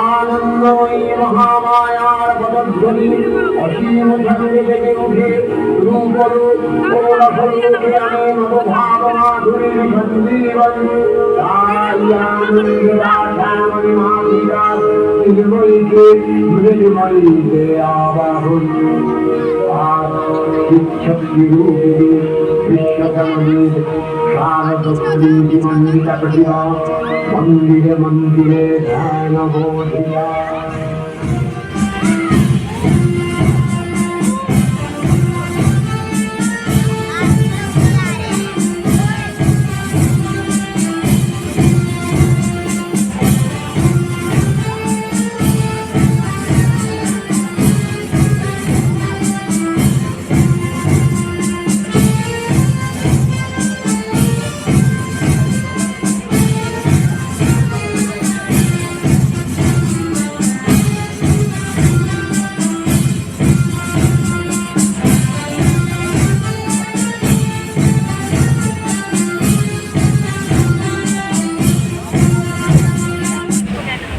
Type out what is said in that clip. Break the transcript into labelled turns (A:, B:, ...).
A: আনন্দময়ী মহামায়ার পদধ্বনি অসীম ঝাঁকে থেকে উঠে রূপরূপ করুণাস্বরূপে আমি নবভাবমাধুরীর সঞ্জীবন মৃদুময়ীকে আবাহন শিক্ষকরূপিণী বিশ্বকর্মীর শারদী মন্দিরে মন্দিরে ধ্যান বোধিয়া।